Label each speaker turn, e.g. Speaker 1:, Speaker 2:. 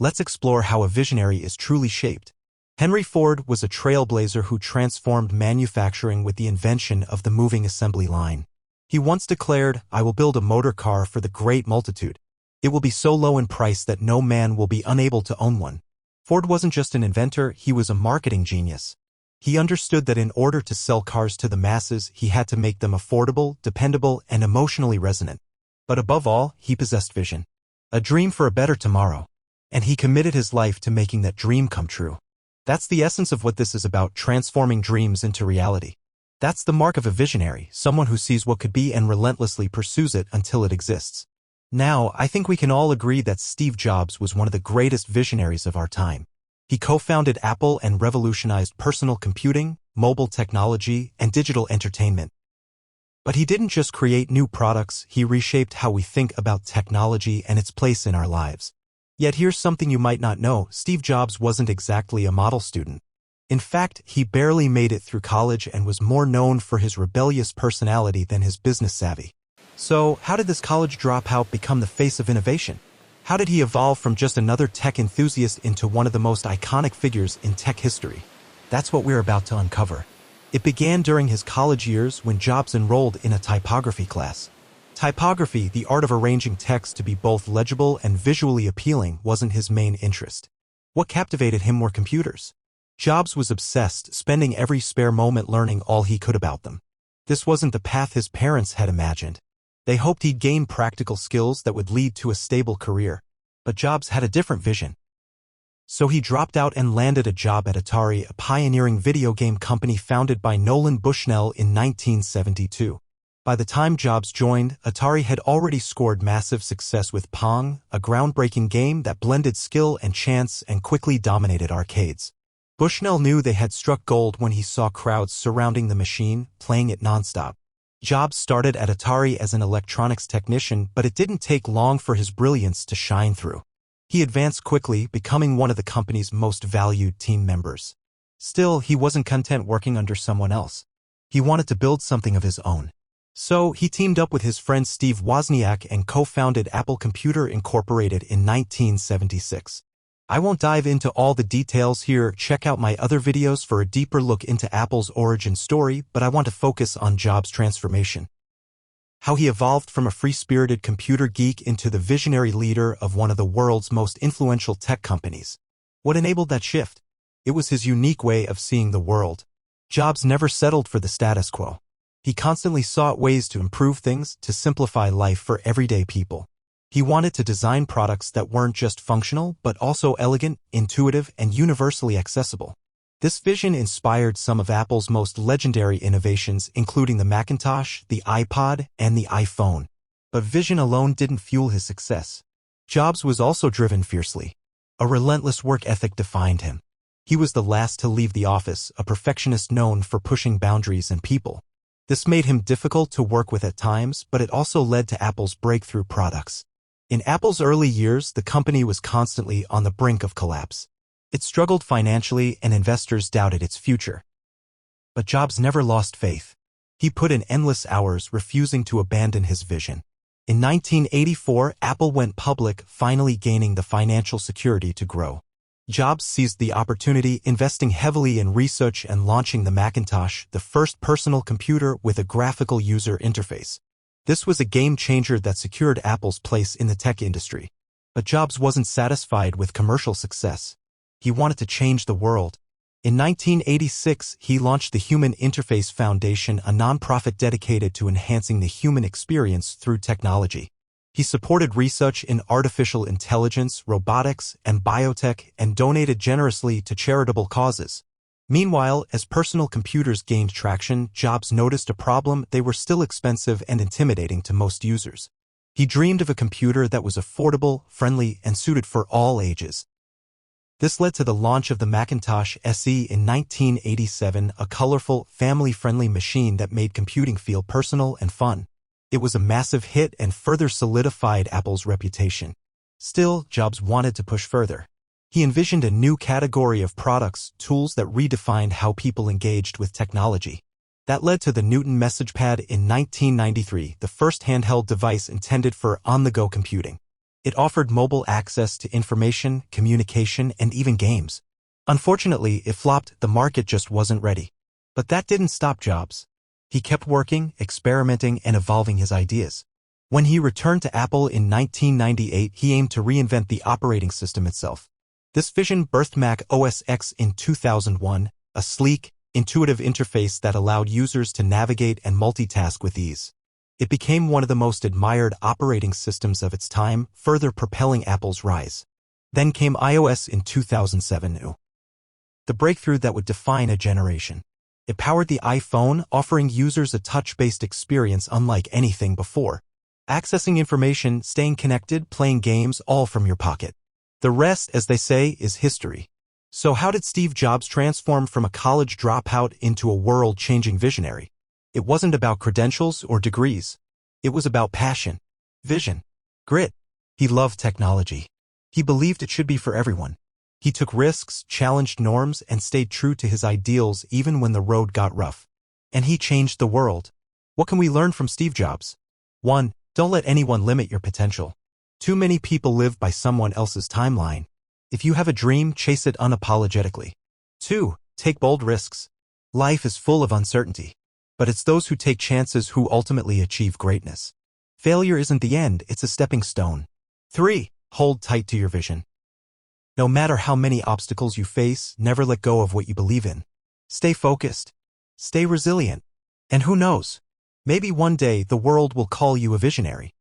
Speaker 1: Let's explore how a visionary is truly shaped. Henry Ford was a trailblazer who transformed manufacturing with the invention of the moving assembly line. He once declared, "I will build a motor car for the great multitude. It will be so low in price that no man will be unable to own one." Ford wasn't just an inventor, he was a marketing genius. He understood that in order to sell cars to the masses, he had to make them affordable, dependable, and emotionally resonant. But above all, he possessed vision. A dream for a better tomorrow. And he committed his life to making that dream come true. That's the essence of what this is about, transforming dreams into reality. That's the mark of a visionary, someone who sees what could be and relentlessly pursues it until it exists. Now, I think we can all agree that Steve Jobs was one of the greatest visionaries of our time. He co-founded Apple and revolutionized personal computing, mobile technology, and digital entertainment. But he didn't just create new products, he reshaped how we think about technology and its place in our lives. Yet here's something you might not know, Steve Jobs wasn't exactly a model student. In fact, he barely made it through college and was more known for his rebellious personality than his business savvy. So, how did this college dropout become the face of innovation? How did he evolve from just another tech enthusiast into one of the most iconic figures in tech history? That's what we're about to uncover. It began during his college years when Jobs enrolled in a typography class. Typography, the art of arranging text to be both legible and visually appealing, wasn't his main interest. What captivated him were computers. Jobs was obsessed, spending every spare moment learning all he could about them. This wasn't the path his parents had imagined. They hoped he'd gain practical skills that would lead to a stable career. But Jobs had a different vision. So he dropped out and landed a job at Atari, a pioneering video game company founded by Nolan Bushnell in 1972. By the time Jobs joined, Atari had already scored massive success with Pong, a groundbreaking game that blended skill and chance and quickly dominated arcades. Bushnell knew they had struck gold when he saw crowds surrounding the machine, playing it nonstop. Jobs started at Atari as an electronics technician, but it didn't take long for his brilliance to shine through. He advanced quickly, becoming one of the company's most valued team members. Still, he wasn't content working under someone else. He wanted to build something of his own. So, he teamed up with his friend Steve Wozniak and co-founded Apple Computer Incorporated in 1976. I won't dive into all the details here, check out my other videos for a deeper look into Apple's origin story, but I want to focus on Jobs' transformation. How he evolved from a free-spirited computer geek into the visionary leader of one of the world's most influential tech companies. What enabled that shift? It was his unique way of seeing the world. Jobs never settled for the status quo. He constantly sought ways to improve things, to simplify life for everyday people. He wanted to design products that weren't just functional, but also elegant, intuitive, and universally accessible. This vision inspired some of Apple's most legendary innovations, including the Macintosh, the iPod, and the iPhone. But vision alone didn't fuel his success. Jobs was also driven fiercely. A relentless work ethic defined him. He was the last to leave the office, a perfectionist known for pushing boundaries and people. This made him difficult to work with at times, but it also led to Apple's breakthrough products. In Apple's early years, the company was constantly on the brink of collapse. It struggled financially and investors doubted its future. But Jobs never lost faith. He put in endless hours, refusing to abandon his vision. In 1984, Apple went public, finally gaining the financial security to grow. Jobs seized the opportunity, investing heavily in research and launching the Macintosh, the first personal computer with a graphical user interface. This was a game-changer that secured Apple's place in the tech industry. But Jobs wasn't satisfied with commercial success. He wanted to change the world. In 1986, he launched the Human Interface Foundation, a nonprofit dedicated to enhancing the human experience through technology. He supported research in artificial intelligence, robotics, and biotech, and donated generously to charitable causes. Meanwhile, as personal computers gained traction, Jobs noticed a problem: they were still expensive and intimidating to most users. He dreamed of a computer that was affordable, friendly, and suited for all ages. This led to the launch of the Macintosh SE in 1987, a colorful, family-friendly machine that made computing feel personal and fun. It was a massive hit and further solidified Apple's reputation. Still, Jobs wanted to push further. He envisioned a new category of products, tools that redefined how people engaged with technology. That led to the Newton MessagePad in 1993, the first handheld device intended for on-the-go computing. It offered mobile access to information, communication, and even games. Unfortunately, it flopped. The market just wasn't ready. But that didn't stop Jobs. He kept working, experimenting, and evolving his ideas. When he returned to Apple in 1998, he aimed to reinvent the operating system itself. This vision birthed Mac OS X in 2001, a sleek, intuitive interface that allowed users to navigate and multitask with ease. It became one of the most admired operating systems of its time, further propelling Apple's rise. Then came iOS in 2007, the breakthrough that would define a generation. It powered the iPhone, offering users a touch-based experience unlike anything before. Accessing information, staying connected, playing games, all from your pocket. The rest, as they say, is history. So how did Steve Jobs transform from a college dropout into a world-changing visionary? It wasn't about credentials or degrees. It was about passion, vision, grit. He loved technology. He believed it should be for everyone. He took risks, challenged norms, and stayed true to his ideals even when the road got rough. And he changed the world. What can we learn from Steve Jobs? 1. Don't let anyone limit your potential. Too many people live by someone else's timeline. If you have a dream, chase it unapologetically. 2. Take bold risks. Life is full of uncertainty. But it's those who take chances who ultimately achieve greatness. Failure isn't the end, it's a stepping stone. 3. Hold tight to your vision. No matter how many obstacles you face, never let go of what you believe in. Stay focused. Stay resilient. And who knows? Maybe one day the world will call you a visionary.